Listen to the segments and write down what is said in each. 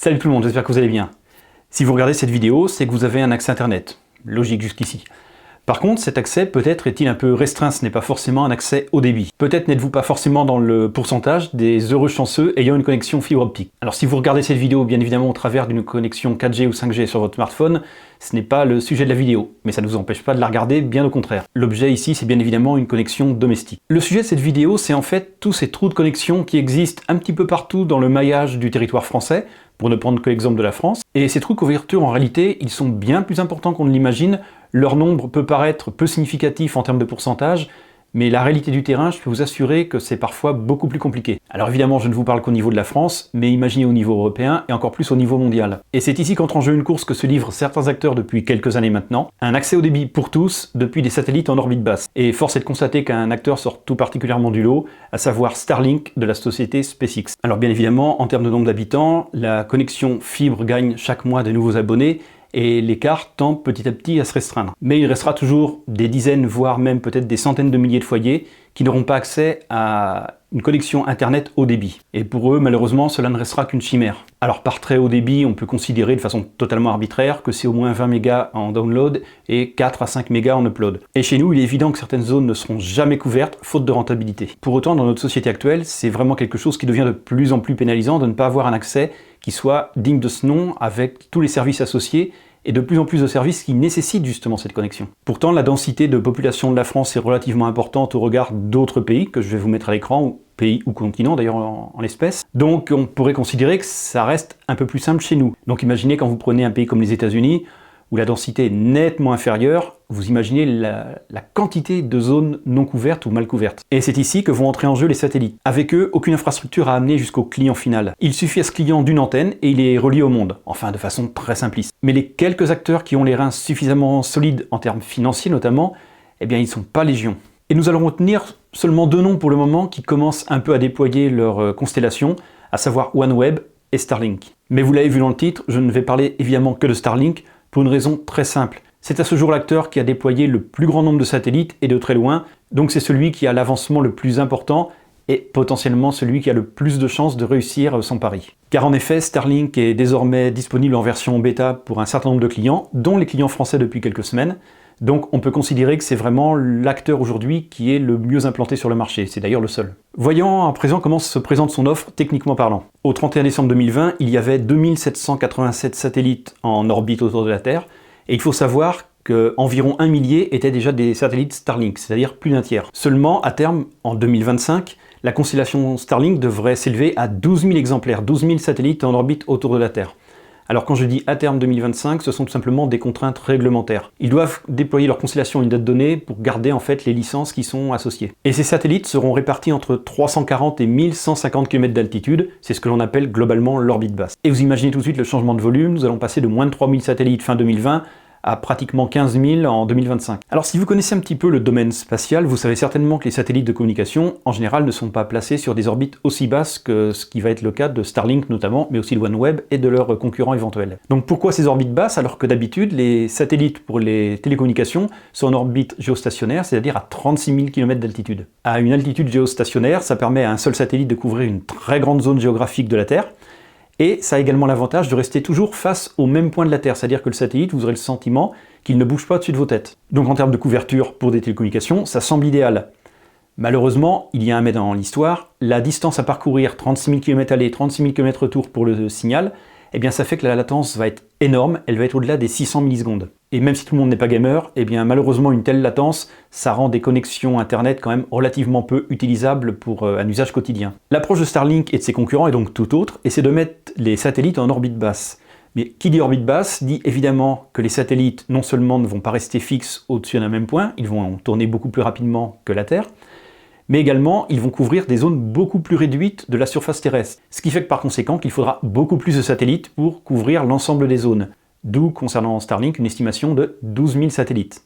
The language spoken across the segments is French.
Salut tout le monde, j'espère que vous allez bien. Si vous regardez cette vidéo, c'est que vous avez un accès internet. Logique jusqu'ici. Par contre, cet accès peut-être est-il un peu restreint, ce n'est pas forcément un accès haut débit. Peut-être n'êtes-vous pas forcément dans le pourcentage des heureux chanceux ayant une connexion fibre optique. Alors si vous regardez cette vidéo bien évidemment au travers d'une connexion 4G ou 5G sur votre smartphone, ce n'est pas le sujet de la vidéo, mais ça ne vous empêche pas de la regarder, bien au contraire. L'objet ici, c'est bien évidemment une connexion domestique. Le sujet de cette vidéo, c'est en fait tous ces trous de connexion qui existent un petit peu partout dans le maillage du territoire français, pour ne prendre que l'exemple de la France. Et ces trous de couverture, en réalité, ils sont bien plus importants qu'on ne l'imagine. Leur nombre peut paraître peu significatif en termes de pourcentage, mais la réalité du terrain, je peux vous assurer que c'est parfois beaucoup plus compliqué. Alors évidemment, je ne vous parle qu'au niveau de la France, mais imaginez au niveau européen et encore plus au niveau mondial. Et c'est ici qu'entre en jeu une course que se livrent certains acteurs depuis quelques années maintenant, un accès au débit pour tous depuis des satellites en orbite basse. Et force est de constater qu'un acteur sort tout particulièrement du lot, à savoir Starlink de la société SpaceX. Alors bien évidemment, en termes de nombre d'habitants, la connexion fibre gagne chaque mois de nouveaux abonnés, et l'écart tend petit à petit à se restreindre. Mais il restera toujours des dizaines, voire même peut-être des centaines de milliers de foyers qui n'auront pas accès à une connexion internet haut débit. Et pour eux, malheureusement, cela ne restera qu'une chimère. Alors par très haut débit, on peut considérer de façon totalement arbitraire que c'est au moins 20 mégas en download et 4 à 5 mégas en upload. Et chez nous, il est évident que certaines zones ne seront jamais couvertes, faute de rentabilité. Pour autant, dans notre société actuelle, c'est vraiment quelque chose qui devient de plus en plus pénalisant de ne pas avoir un accès qui soit digne de ce nom, avec tous les services associés, et de plus en plus de services qui nécessitent justement cette connexion. Pourtant, la densité de population de la France est relativement importante au regard d'autres pays, que je vais vous mettre à l'écran, pays ou continent d'ailleurs en l'espèce. Donc on pourrait considérer que ça reste un peu plus simple chez nous. Donc imaginez quand vous prenez un pays comme les États-Unis, où la densité est nettement inférieure, vous imaginez la quantité de zones non couvertes ou mal couvertes. Et c'est ici que vont entrer en jeu les satellites. Avec eux, aucune infrastructure à amener jusqu'au client final. Il suffit à ce client d'une antenne et il est relié au monde, enfin de façon très simpliste. Mais les quelques acteurs qui ont les reins suffisamment solides en termes financiers notamment, eh bien ils ne sont pas légion. Et nous allons retenir seulement deux noms pour le moment qui commencent un peu à déployer leur constellation, à savoir OneWeb et Starlink. Mais vous l'avez vu dans le titre, je ne vais parler évidemment que de Starlink, pour une raison très simple. C'est à ce jour l'acteur qui a déployé le plus grand nombre de satellites et de très loin, donc c'est celui qui a l'avancement le plus important et potentiellement celui qui a le plus de chances de réussir son pari. Car en effet, Starlink est désormais disponible en version bêta pour un certain nombre de clients, dont les clients français depuis quelques semaines, donc on peut considérer que c'est vraiment l'acteur aujourd'hui qui est le mieux implanté sur le marché, c'est d'ailleurs le seul. Voyons à présent comment se présente son offre techniquement parlant. Au 31 décembre 2020, il y avait 2787 satellites en orbite autour de la Terre, et il faut savoir qu'environ 1 millier étaient déjà des satellites Starlink, c'est-à-dire plus d'un tiers. Seulement, à terme, en 2025, la constellation Starlink devrait s'élever à 12 000 exemplaires, 12 000 satellites en orbite autour de la Terre. Alors quand je dis à terme 2025, ce sont tout simplement des contraintes réglementaires. Ils doivent déployer leur constellation à une date donnée pour garder en fait les licences qui sont associées. Et ces satellites seront répartis entre 340 et 1150 km d'altitude, c'est ce que l'on appelle globalement l'orbite basse. Et vous imaginez tout de suite le changement de volume, nous allons passer de moins de 3000 satellites fin 2020 à pratiquement 15 000 en 2025. Alors si vous connaissez un petit peu le domaine spatial, vous savez certainement que les satellites de communication, en général, ne sont pas placés sur des orbites aussi basses que ce qui va être le cas de Starlink notamment, mais aussi de OneWeb et de leurs concurrents éventuels. Donc pourquoi ces orbites basses alors que d'habitude, les satellites pour les télécommunications sont en orbite géostationnaire, c'est-à-dire à 36 000 km d'altitude. À une altitude géostationnaire, ça permet à un seul satellite de couvrir une très grande zone géographique de la Terre, et ça a également l'avantage de rester toujours face au même point de la Terre, c'est-à-dire que le satellite, vous aurez le sentiment qu'il ne bouge pas au-dessus de vos têtes. Donc en termes de couverture pour des télécommunications, ça semble idéal. Malheureusement, il y a un mais dans l'histoire, la distance à parcourir, 36 000 km aller, 36 000 km retour pour le signal, eh bien ça fait que la latence va être énorme, elle va être au-delà des 600 millisecondes. Et même si tout le monde n'est pas gamer, eh bien malheureusement une telle latence, ça rend des connexions internet quand même relativement peu utilisables pour un usage quotidien. L'approche de Starlink et de ses concurrents est donc tout autre, et c'est de mettre les satellites en orbite basse. Mais qui dit orbite basse dit évidemment que les satellites non seulement ne vont pas rester fixes au-dessus d'un même point, ils vont tourner beaucoup plus rapidement que la Terre, mais également ils vont couvrir des zones beaucoup plus réduites de la surface terrestre. Ce qui fait que par conséquent qu'il faudra beaucoup plus de satellites pour couvrir l'ensemble des zones. D'où, concernant Starlink, une estimation de 12 000 satellites.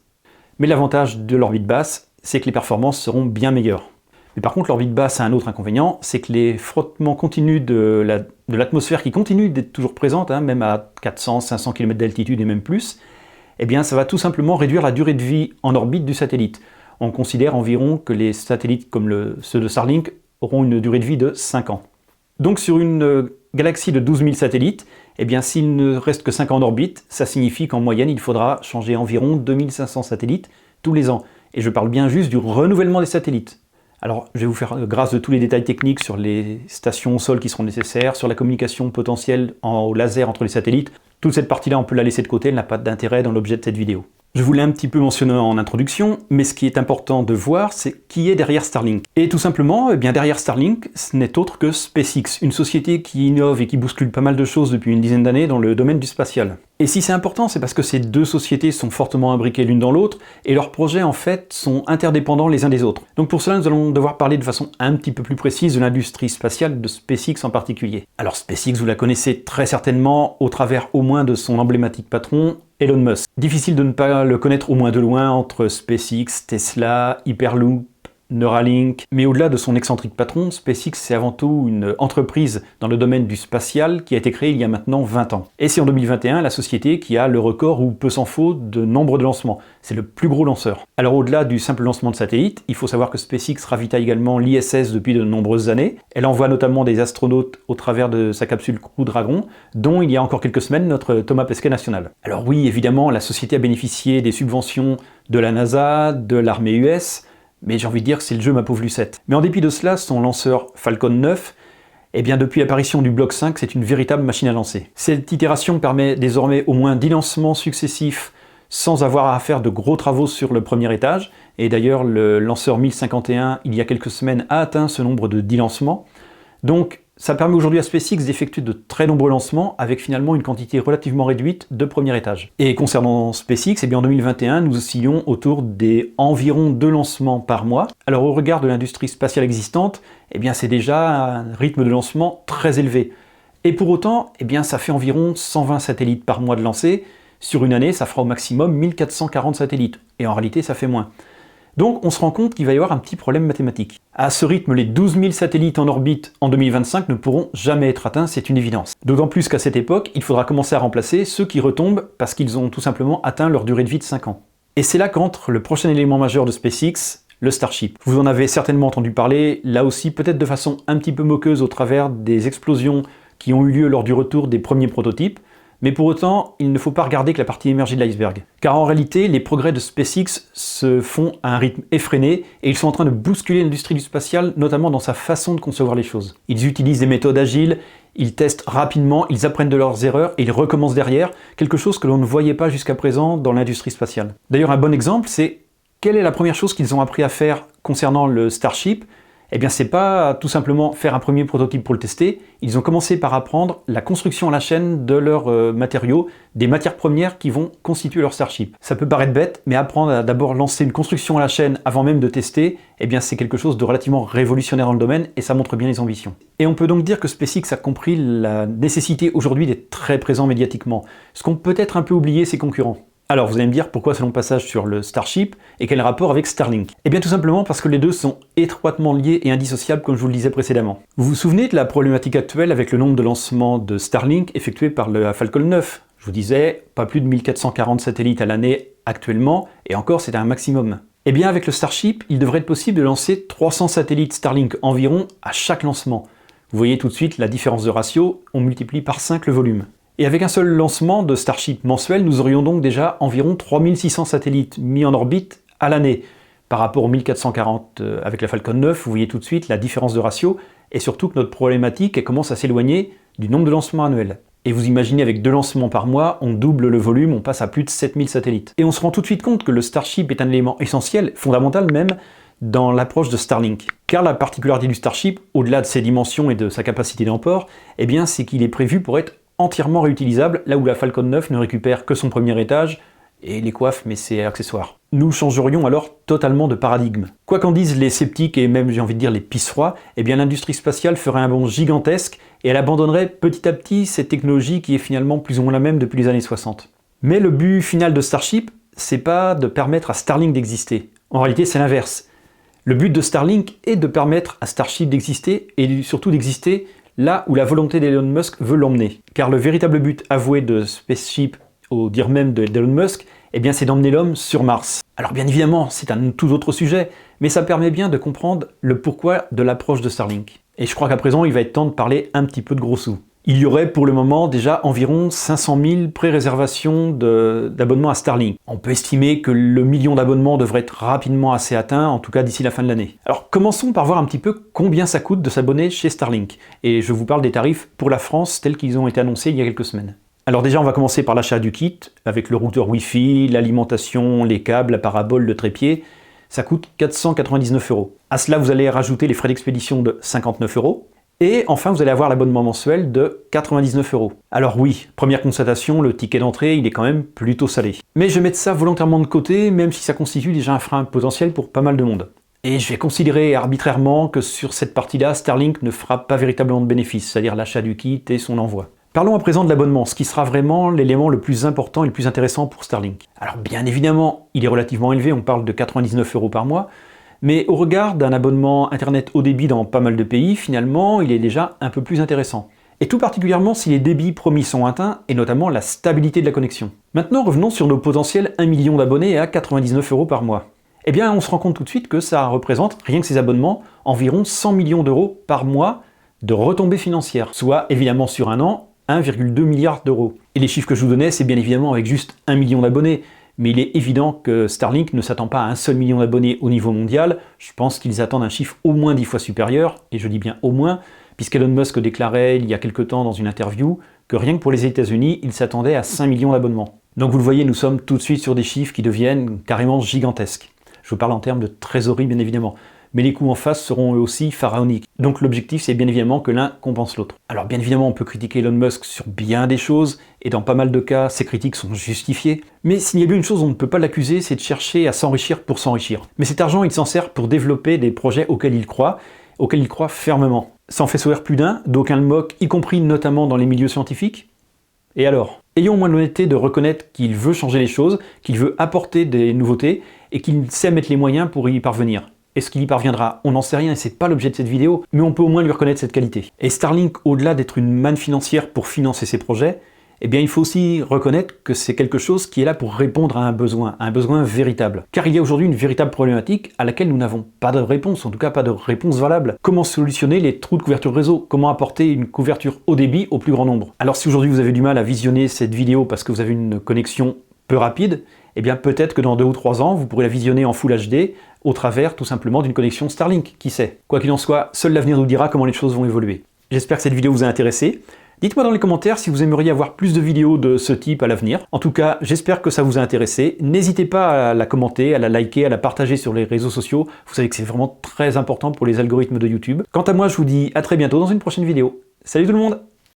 Mais l'avantage de l'orbite basse, c'est que les performances seront bien meilleures. Mais par contre, l'orbite basse a un autre inconvénient, c'est que les frottements continus de l'atmosphère qui continuent d'être toujours présentes, même à 400-500 km d'altitude et même plus, eh bien ça va tout simplement réduire la durée de vie en orbite du satellite. On considère environ que les satellites comme ceux de Starlink auront une durée de vie de 5 ans. Donc sur une galaxie de 12 000 satellites, eh bien s'il ne reste que 5 ans en orbite, ça signifie qu'en moyenne il faudra changer environ 2500 satellites tous les ans. Et je parle bien juste du renouvellement des satellites. Alors je vais vous faire grâce de tous les détails techniques sur les stations au sol qui seront nécessaires, sur la communication potentielle au laser entre les satellites. Toute cette partie-là on peut la laisser de côté, elle n'a pas d'intérêt dans l'objet de cette vidéo. Je vous l'ai un petit peu mentionné en introduction, mais ce qui est important de voir, c'est qui est derrière Starlink. Et tout simplement, eh bien derrière Starlink, ce n'est autre que SpaceX, une société qui innove et qui bouscule pas mal de choses depuis une dizaine d'années dans le domaine du spatial. Et si c'est important, c'est parce que ces deux sociétés sont fortement imbriquées l'une dans l'autre, et leurs projets en fait sont interdépendants les uns des autres. Donc pour cela, nous allons devoir parler de façon un petit peu plus précise de l'industrie spatiale de SpaceX en particulier. Alors SpaceX, vous la connaissez très certainement au travers au moins de son emblématique patron, Elon Musk. Difficile de ne pas le connaître au moins de loin entre SpaceX, Tesla, Hyperloop, Neuralink, mais au-delà de son excentrique patron, SpaceX c'est avant tout une entreprise dans le domaine du spatial qui a été créée il y a maintenant 20 ans. Et c'est en 2021 la société qui a le record, ou peu s'en faut, de nombre de lancements. C'est le plus gros lanceur. Alors au-delà du simple lancement de satellites, il faut savoir que SpaceX ravitaille également l'ISS depuis de nombreuses années. Elle envoie notamment des astronautes au travers de sa capsule Crew Dragon, dont il y a encore quelques semaines notre Thomas Pesquet national. Alors oui, évidemment, la société a bénéficié des subventions de la NASA, de l'armée US, mais j'ai envie de dire que c'est le jeu ma pauvre Lucette. Mais en dépit de cela, son lanceur Falcon 9, eh bien depuis l'apparition du Block 5, c'est une véritable machine à lancer. Cette itération permet désormais au moins 10 lancements successifs sans avoir à faire de gros travaux sur le premier étage. Et d'ailleurs, le lanceur 1051, il y a quelques semaines, a atteint ce nombre de 10 lancements. Donc ça permet aujourd'hui à SpaceX d'effectuer de très nombreux lancements avec finalement une quantité relativement réduite de premier étage. Et concernant SpaceX, eh bien en 2021, nous oscillons autour des environ 2 lancements par mois. Alors au regard de l'industrie spatiale existante, eh bien c'est déjà un rythme de lancement très élevé. Et pour autant, eh bien ça fait environ 120 satellites par mois de lancer. Sur une année, ça fera au maximum 1440 satellites. Et en réalité, ça fait moins. Donc on se rend compte qu'il va y avoir un petit problème mathématique. À ce rythme, les 12 000 satellites en orbite en 2025 ne pourront jamais être atteints, c'est une évidence. D'autant plus qu'à cette époque, il faudra commencer à remplacer ceux qui retombent parce qu'ils ont tout simplement atteint leur durée de vie de 5 ans. Et c'est là qu'entre le prochain élément majeur de SpaceX, le Starship. Vous en avez certainement entendu parler, là aussi peut-être de façon un petit peu moqueuse au travers des explosions qui ont eu lieu lors du retour des premiers prototypes. Mais pour autant, il ne faut pas regarder que la partie émergée de l'iceberg. Car en réalité, les progrès de SpaceX se font à un rythme effréné et ils sont en train de bousculer l'industrie du spatial, notamment dans sa façon de concevoir les choses. Ils utilisent des méthodes agiles, ils testent rapidement, ils apprennent de leurs erreurs et ils recommencent derrière, quelque chose que l'on ne voyait pas jusqu'à présent dans l'industrie spatiale. D'ailleurs, un bon exemple, c'est quelle est la première chose qu'ils ont appris à faire concernant le Starship ? Eh bien, c'est pas tout simplement faire un premier prototype pour le tester, ils ont commencé par apprendre la construction à la chaîne de leurs matériaux, des matières premières qui vont constituer leur Starship. Ça peut paraître bête, mais apprendre à d'abord lancer une construction à la chaîne avant même de tester, eh bien c'est quelque chose de relativement révolutionnaire dans le domaine et ça montre bien les ambitions. Et on peut donc dire que SpaceX a compris la nécessité aujourd'hui d'être très présent médiatiquement, ce qu'ont peut-être un peu oublié ses concurrents. Alors vous allez me dire pourquoi ce long passage sur le Starship et quel rapport avec Starlink? Eh bien tout simplement parce que les deux sont étroitement liés et indissociables comme je vous le disais précédemment. Vous vous souvenez de la problématique actuelle avec le nombre de lancements de Starlink effectués par le Falcon 9? Je vous disais, pas plus de 1440 satellites à l'année actuellement, et encore c'est un maximum. Eh bien avec le Starship, il devrait être possible de lancer 300 satellites Starlink environ à chaque lancement. Vous voyez tout de suite la différence de ratio, on multiplie par 5 le volume. Et avec un seul lancement de Starship mensuel, nous aurions donc déjà environ 3600 satellites mis en orbite à l'année. Par rapport aux 1440 avec la Falcon 9, vous voyez tout de suite la différence de ratio, et surtout que notre problématique elle commence à s'éloigner du nombre de lancements annuels. Et vous imaginez avec 2 lancements par mois, on double le volume, on passe à plus de 7000 satellites. Et on se rend tout de suite compte que le Starship est un élément essentiel, fondamental même, dans l'approche de Starlink. Car la particularité du Starship, au-delà de ses dimensions et de sa capacité d'emport, eh bien c'est qu'il est prévu pour être entièrement réutilisable, là où la Falcon 9 ne récupère que son premier étage, et les coiffes, mais c'est accessoire. Nous changerions alors totalement de paradigme. Quoi qu'en disent les sceptiques et même j'ai envie de dire les pisse-froids, eh bien l'industrie spatiale ferait un bond gigantesque et elle abandonnerait petit à petit cette technologie qui est finalement plus ou moins la même depuis les années 60. Mais le but final de Starship, c'est pas de permettre à Starlink d'exister. En réalité, c'est l'inverse. Le but de Starlink est de permettre à Starship d'exister et surtout d'exister là où la volonté d'Elon Musk veut l'emmener. Car le véritable but avoué de Spaceship, au dire même d'Elon Musk, eh bien c'est d'emmener l'homme sur Mars. Alors bien évidemment, c'est un tout autre sujet, mais ça permet bien de comprendre le pourquoi de l'approche de Starlink. Et je crois qu'à présent, il va être temps de parler un petit peu de gros sous. Il y aurait pour le moment déjà environ 500 000 pré-réservations d'abonnements à Starlink. On peut estimer que le million d'abonnements devrait être rapidement assez atteint, en tout cas d'ici la fin de l'année. Alors commençons par voir un petit peu combien ça coûte de s'abonner chez Starlink. Et je vous parle des tarifs pour la France tels qu'ils ont été annoncés il y a quelques semaines. Alors déjà on va commencer par l'achat du kit, avec le routeur Wi-Fi, l'alimentation, les câbles, la parabole, le trépied. Ça coûte 499 €. À cela vous allez rajouter les frais d'expédition de 59 €. Et enfin, vous allez avoir l'abonnement mensuel de 99 €. Alors oui, première constatation, le ticket d'entrée, il est quand même plutôt salé. Mais je vais mettre ça volontairement de côté, même si ça constitue déjà un frein potentiel pour pas mal de monde. Et je vais considérer arbitrairement que sur cette partie-là, Starlink ne fera pas véritablement de bénéfice, c'est-à-dire l'achat du kit et son envoi. Parlons à présent de l'abonnement, ce qui sera vraiment l'élément le plus important et le plus intéressant pour Starlink. Alors bien évidemment, il est relativement élevé, on parle de 99 € par mois, mais au regard d'un abonnement internet haut débit dans pas mal de pays, finalement, il est déjà un peu plus intéressant. Et tout particulièrement si les débits promis sont atteints, et notamment la stabilité de la connexion. Maintenant, revenons sur nos potentiels 1 million d'abonnés à 99 € par mois. Eh bien, on se rend compte tout de suite que ça représente, rien que ces abonnements, environ 100 millions d'euros par mois de retombées financières, soit évidemment sur un an, 1,2 milliard d'euros. Et les chiffres que je vous donnais, c'est bien évidemment avec juste 1 million d'abonnés, mais il est évident que Starlink ne s'attend pas à 1 seul million d'abonnés au niveau mondial. Je pense qu'ils attendent un chiffre au moins 10 fois supérieur, et je dis bien au moins, puisqu'Elon Musk déclarait il y a quelque temps dans une interview que rien que pour les États-Unis, il s'attendait à 5 millions d'abonnements. Donc vous le voyez, nous sommes tout de suite sur des chiffres qui deviennent carrément gigantesques. Je vous parle en termes de trésorerie bien évidemment, mais les coûts en face seront eux aussi pharaoniques. Donc l'objectif c'est bien évidemment que l'un compense l'autre. Alors bien évidemment on peut critiquer Elon Musk sur bien des choses, et dans pas mal de cas ces critiques sont justifiées, mais s'il y a bien une chose on ne peut pas l'accuser, c'est de chercher à s'enrichir pour s'enrichir. Mais cet argent il s'en sert pour développer des projets auxquels il croit fermement. Ça en fait sourire plus d'un, d'aucuns le moquent, y compris notamment dans les milieux scientifiques. Et alors? Ayons au moins l'honnêteté de reconnaître qu'il veut changer les choses, qu'il veut apporter des nouveautés, et qu'il sait mettre les moyens pour y parvenir. Est-ce qu'il y parviendra? On n'en sait rien et c'est pas l'objet de cette vidéo, mais on peut au moins lui reconnaître cette qualité. Et Starlink, au-delà d'être une manne financière pour financer ses projets, eh bien il faut aussi reconnaître que c'est quelque chose qui est là pour répondre à un besoin véritable. Car il y a aujourd'hui une véritable problématique à laquelle nous n'avons pas de réponse, en tout cas pas de réponse valable. Comment solutionner les trous de couverture réseau? Comment apporter une couverture haut débit au plus grand nombre? Alors si aujourd'hui vous avez du mal à visionner cette vidéo parce que vous avez une connexion peu rapide, eh bien peut-être que dans 2 ou 3 ans, vous pourrez la visionner en Full HD au travers tout simplement d'une connexion Starlink, qui sait. Quoi qu'il en soit, seul l'avenir nous dira comment les choses vont évoluer. J'espère que cette vidéo vous a intéressé. Dites-moi dans les commentaires si vous aimeriez avoir plus de vidéos de ce type à l'avenir. En tout cas, j'espère que ça vous a intéressé. N'hésitez pas à la commenter, à la liker, à la partager sur les réseaux sociaux. Vous savez que c'est vraiment très important pour les algorithmes de YouTube. Quant à moi, je vous dis à très bientôt dans une prochaine vidéo. Salut tout le monde!